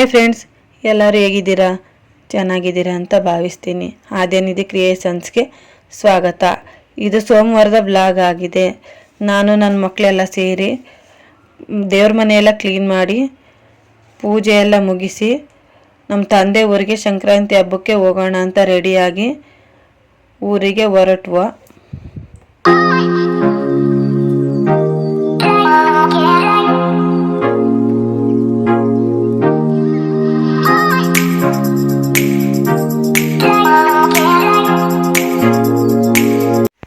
Hi friends, ಎಲ್ಲರೂ ಹೇಗಿದ್ದೀರಾ? ಚೆನ್ನಾಗಿದ್ದೀರಾ ಅಂತ ಭಾವಿಸ್ತೀನಿ. ಆದ್ಯನಿಧಿ ಕ್ರಿಯೇಷನ್ಸ್ಗೆ ಸ್ವಾಗತ. ಇದು ಸೋಮವಾರದ ಬ್ಲಾಗ್ ಆಗಿದೆ. ನಾನು ನನ್ನ ಮಕ್ಕಳೆಲ್ಲ ಸೇರಿ ದೇವ್ರ ಮನೆಯೆಲ್ಲ ಕ್ಲೀನ್ ಮಾಡಿ ಪೂಜೆ ಎಲ್ಲ ಮುಗಿಸಿ ನಮ್ಮ ತಂದೆ ಊರಿಗೆ ಸಂಕ್ರಾಂತಿ ಹಬ್ಬಕ್ಕೆ ಹೋಗೋಣ ಅಂತ ರೆಡಿಯಾಗಿ ಊರಿಗೆ ಹೊರಟ್ವ.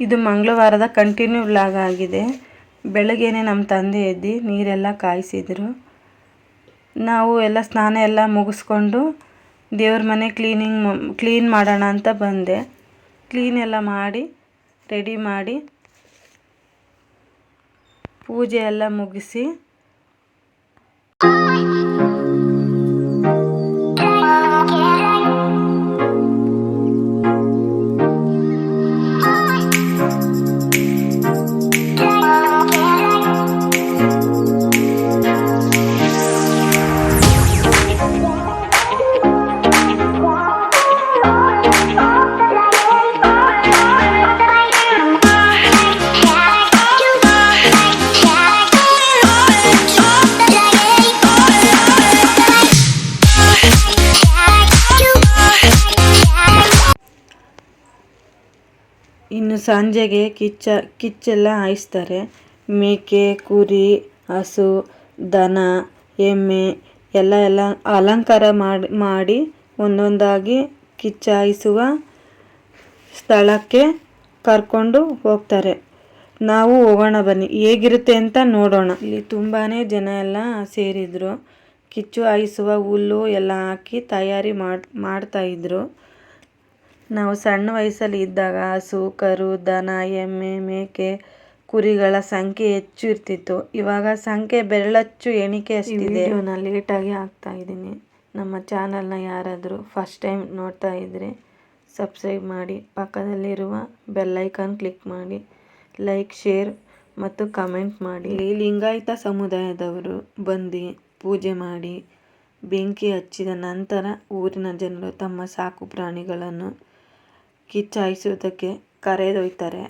ಇದು ಮಂಗಳವಾರದ ಕಂಟಿನ್ಯೂ ವ್ಲಾಗ್ ಆಗಿದೆ. ಬೆಳಗ್ಗೆನೆ ನಮ್ಮ ತಂದೆ ಎದ್ದು ನೀರೆಲ್ಲ ಕಾಯಿಸಿದ್ರು. ನಾವು ಎಲ್ಲ ಸ್ನಾನ ಎಲ್ಲ ಮುಗಿಸ್ಕೊಂಡು ದೇವ್ರ ಮನೆ ಕ್ಲೀನ್ ಮಾಡೋಣ ಅಂತ ಬಂದೆ. ಕ್ಲೀನ್ ಎಲ್ಲ ಮಾಡಿ ರೆಡಿ ಮಾಡಿ ಪೂಜೆ ಎಲ್ಲ ಮುಗಿಸಿ ಇನ್ನು ಸಂಜೆಗೆ ಕಿಚ್ಚೆಲ್ಲ ಹಾಯಿಸ್ತಾರೆ. ಮೇಕೆ, ಕುರಿ, ಹಸು, ದನ, ಎಮ್ಮೆ ಎಲ್ಲ ಅಲಂಕಾರ ಮಾಡಿ ಒಂದೊಂದಾಗಿ ಕಿಚ್ಚ ಹಾಯಿಸುವ ಸ್ಥಳಕ್ಕೆ ಕರ್ಕೊಂಡು ಹೋಗ್ತಾರೆ. ನಾವು ಹೋಗೋಣ ಬನ್ನಿ, ಹೇಗಿರುತ್ತೆ ಅಂತ ನೋಡೋಣ. ಇಲ್ಲಿ ತುಂಬಾ ಜನ ಎಲ್ಲ ಸೇರಿದ್ರು. ಕಿಚ್ಚು ಹಾಯಿಸುವ ಹುಲ್ಲು ಎಲ್ಲ ಹಾಕಿ ತಯಾರಿ ಮಾಡ್ತಾಯಿದ್ರು. ನಾವು ಸಣ್ಣ ವಯಸ್ಸಲ್ಲಿ ಇದ್ದಾಗ ಹಸು, ಕರು, ದನ, ಎಮ್ಮೆ, ಮೇಕೆ, ಕುರಿಗಳ ಸಂಖ್ಯೆ ಹೆಚ್ಚು ಇರ್ತಿತ್ತು. ಇವಾಗ ಸಂಖ್ಯೆ ಬೆರಳಚ್ಚು ಎಣಿಕೆ ಅಷ್ಟಿದೆ. ನಾನು ಲೇಟಾಗಿ ಹಾಕ್ತಾ ಇದ್ದೀನಿ. ನಮ್ಮ ಚಾನಲ್ನ ಯಾರಾದರೂ ಫಸ್ಟ್ ಟೈಮ್ ನೋಡ್ತಾ ಇದ್ದರೆ ಸಬ್ಸ್ಕ್ರೈಬ್ ಮಾಡಿ, ಪಕ್ಕದಲ್ಲಿರುವ ಬೆಲ್ಲೈಕಾನ್ ಕ್ಲಿಕ್ ಮಾಡಿ, ಲೈಕ್, ಶೇರ್ ಮತ್ತು ಕಮೆಂಟ್ ಮಾಡಿ. ಲಿಂಗಾಯತ ಸಮುದಾಯದವರು ಬಂದು ಪೂಜೆ ಮಾಡಿ ಬೆಂಕಿ ಹಚ್ಚಿದ ನಂತರ ಊರಿನ ಜನರು ತಮ್ಮ ಸಾಕು ಪ್ರಾಣಿಗಳನ್ನು ಕಿಚ್ಚಾಯಿಸುವುದಕ್ಕೆ ಕರೆದೊಯ್ತಾರೆ.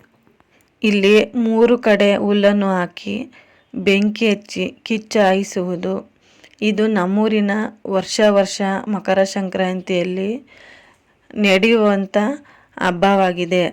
ಇಲ್ಲಿ 3 ಕಡೆ ಹುಲ್ಲನ್ನು ಹಾಕಿ ಬೆಂಕಿ ಹಚ್ಚಿ ಕಿಚ್ಚು ಹಾಯಿಸುವುದು ಇದು ನಮ್ಮೂರಿನ ವರ್ಷ ಮಕರ ಸಂಕ್ರಾಂತಿಯಲ್ಲಿ ನಡೆಯುವಂಥ ಹಬ್ಬವಾಗಿದೆ.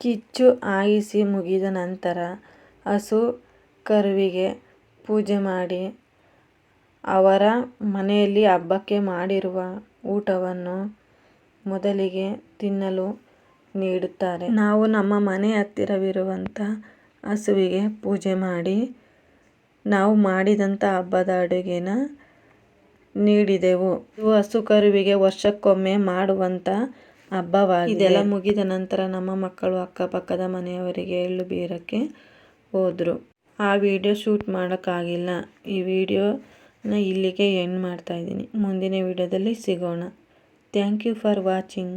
ಕಿಚ್ಚು ಹಾಯಿಸಿ ಮುಗಿದ ನಂತರ ಹಸು ಕರುವಿಗೆ ಪೂಜೆ ಮಾಡಿ ಅವರ ಮನೆಯಲ್ಲಿ ಹಬ್ಬಕ್ಕೆ ಮಾಡಿರುವ ಊಟವನ್ನು ಮೊದಲಿಗೆ ತಿನ್ನಲು ನೀಡುತ್ತಾರೆ. ನಾವು ನಮ್ಮ ಮನೆ ಹತ್ತಿರವಿರುವಂಥ ಹಸುವಿಗೆ ಪೂಜೆ ಮಾಡಿ ನಾವು ಮಾಡಿದಂಥ ಹಬ್ಬದ ಅಡುಗೆನ ನೀಡಿದೆವು. ಇದು ಹಸು ಕರುವಿಗೆ ವರ್ಷಕ್ಕೊಮ್ಮೆ ಮಾಡುವಂಥ ಹಬ್ಬವಾಗಿದೆ. ಇದೆಲ್ಲ ಮುಗಿದ ನಂತರ ನಮ್ಮ ಮಕ್ಕಳು ಅಕ್ಕಪಕ್ಕದ ಮನೆಯವರಿಗೆ ಎಳ್ಳು ಬೀರಕ್ಕೆ ಹೋದರು. ಆ ವಿಡಿಯೋ ಶೂಟ್ ಮಾಡೋಕ್ಕಾಗಿಲ್ಲ. ಈ ವಿಡಿಯೋನ ಇಲ್ಲಿಗೆ ಎಂಡ್ ಮಾಡ್ತಾ ಇದ್ದೀನಿ. ಮುಂದಿನ ವಿಡಿಯೋದಲ್ಲಿ ಸಿಗೋಣ. Thank you for watching.